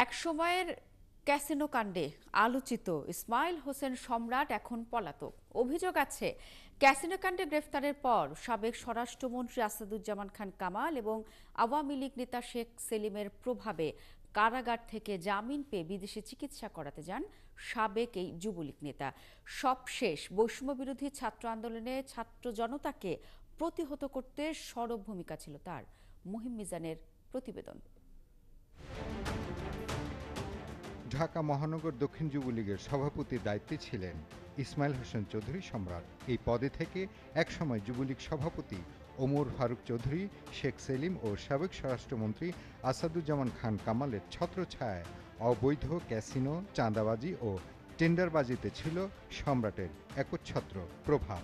এক সময়ের ক্যাসিনো কাণ্ডে আলোচিত ইসমাইল হোসেন সম্রাট এখন পলাতক। অভিযোগ আছে, ক্যাসিনো কাণ্ডে গ্রেফতারের পর সাবেক স্বরাষ্ট্রমন্ত্রী আসাদুজ্জামান খান কামাল এবং আওয়ামী লীগ নেতা শেখ সেলিমের প্রভাবে কারাগার থেকে জামিন পেয়ে বিদেশে চিকিৎসা করাতে যান সাবেক এই যুবলীগ নেতা। সবশেষ বৈষম্য বিরোধী ছাত্র আন্দোলনে ছাত্র জনতাকে প্রতিহত করতে সরব ভূমিকা ছিল তার। মুহিম মিজানের প্রতিবেদন। ঢাকা মহানগর দক্ষিণ যুবলীগের সভাপতির দায়িত্বে ছিলেন ইসমাইল হোসেন চৌধুরী সম্রাট। এই পদে থেকে একসময় যুবলীগ সভাপতি ওমর ফারুক চৌধুরী, শেখ সেলিম ও সাবেক স্বরাষ্ট্রমন্ত্রী আসাদুজ্জামান খান কামালের ছত্রছায়ায় অবৈধ ক্যাসিনো, চাঁদাবাজি ও টেন্ডারবাজিতে ছিল সম্রাটের একচ্ছত্র প্রভাব।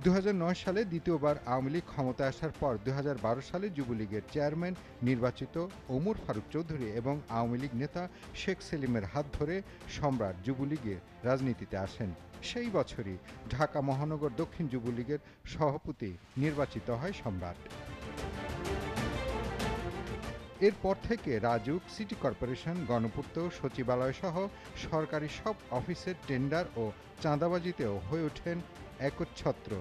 2009 সালে দ্বিতীয়বার আওয়ামী লীগ ক্ষমতায় আসার পর 2012 সালে যুবলীগের চেয়ারম্যান নির্বাচিত ওমর ফারুক চৌধুরী এবং আওয়ামী লীগ নেতা শেখ সেলিমের হাত ধরে সম্রাট যুবলীগের রাজনীতিতে আসেন। সেই বছরই ঢাকা মহানগর দক্ষিণ যুবলীগের সভাপতি নির্বাচিত হয় সম্রাট। এরপর থেকে রাজউক, সিটি কর্পোরেশন, গণপূর্ত, সচিবালয় সহ সরকারি সব অফিসের টেন্ডার ও চাঁদাবাজিতেও হয়ে ওঠেন একচ্ছত্র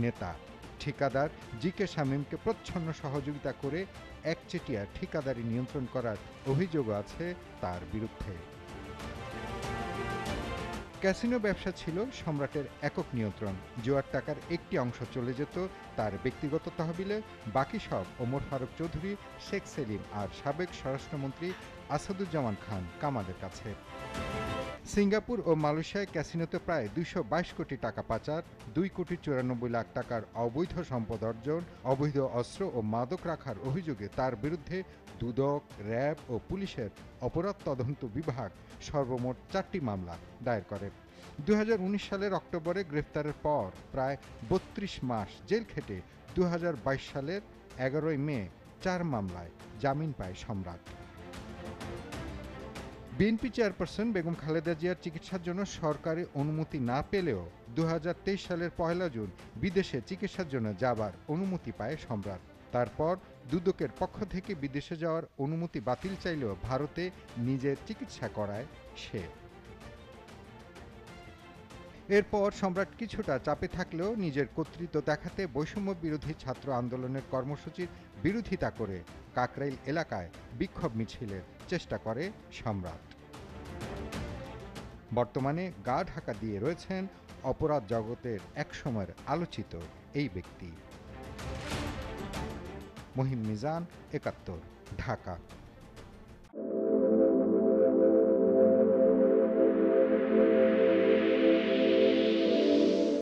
নেতা। ঠিকাদার জি কে শামীমকে প্রচ্ছন্ন সহযোগিতা করে একচেটিয়া ঠিকাদারি নিয়ন্ত্রণ করার অভিযোগও আছে তার বিরুদ্ধে। ক্যাসিনো ব্যবসা ছিল সম্রাটের একক নিয়ন্ত্রণ। জুয়ার টাকার একটি অংশ চলে যেত তার ব্যক্তিগত তহবিলে, বাকি সব ওমর ফারুক চৌধুরী, শেখ সেলিম আর সাবেক স্বরাষ্ট্রমন্ত্রী আসাদুজ্জামান খান কামালের কাছে। সিঙ্গাপুর ও মালয়েশিয়ায় ক্যাসিনোতে প্রায় 222 কোটি টাকা পাচার, 2 কোটি 94 লাখ টাকার অবৈধ সম্পদ অর্জন, অবৈধ অস্ত্র ও মাদক রাখার অভিযোগে তার বিরুদ্ধে দুদক, র্যাব ও পুলিশের অপরাধ তদন্ত বিভাগ সর্বমোট 4টি মামলা দায়ের করে। 2019 সালের অক্টোবরে গ্রেফতারের পর প্রায় 32 মাস জেল খেটে 2022 সালের 11 মে 4 মামলায় জামিন পায় সম্রাট। বিএনপি চেয়ারপারসন বেগম খালেদা জিয়ার চিকিৎসার জন্য সরকারি অনুমতি না পেলেও 2023 সালের 1 জুন বিদেশে চিকিৎসার জন্য যাবার অনুমতি পায় সম্রাট। তারপর দুদকের পক্ষ থেকে বিদেশে যাওয়ার অনুমতি বাতিল চাইলেও ভারতে নিজের চিকিৎসা করায় সে। এরপর সম্রাট কিছুটা চাপে থাকলেও নিজের কর্তৃত্ব দেখাতে বৈষম্য বিরোধী ছাত্র আন্দোলনের কর্মসূচির বিরোধিতা করে কাকরাইল এলাকায় বিক্ষোভ মিছিলের চেষ্টা করে সম্রাট। বর্তমানে গা ঢাকা দিয়ে রয়েছেন অপরাধ জগতের একসময়ের আলোচিত এই ব্যক্তি। মুহিম মিজান, 71, ঢাকা।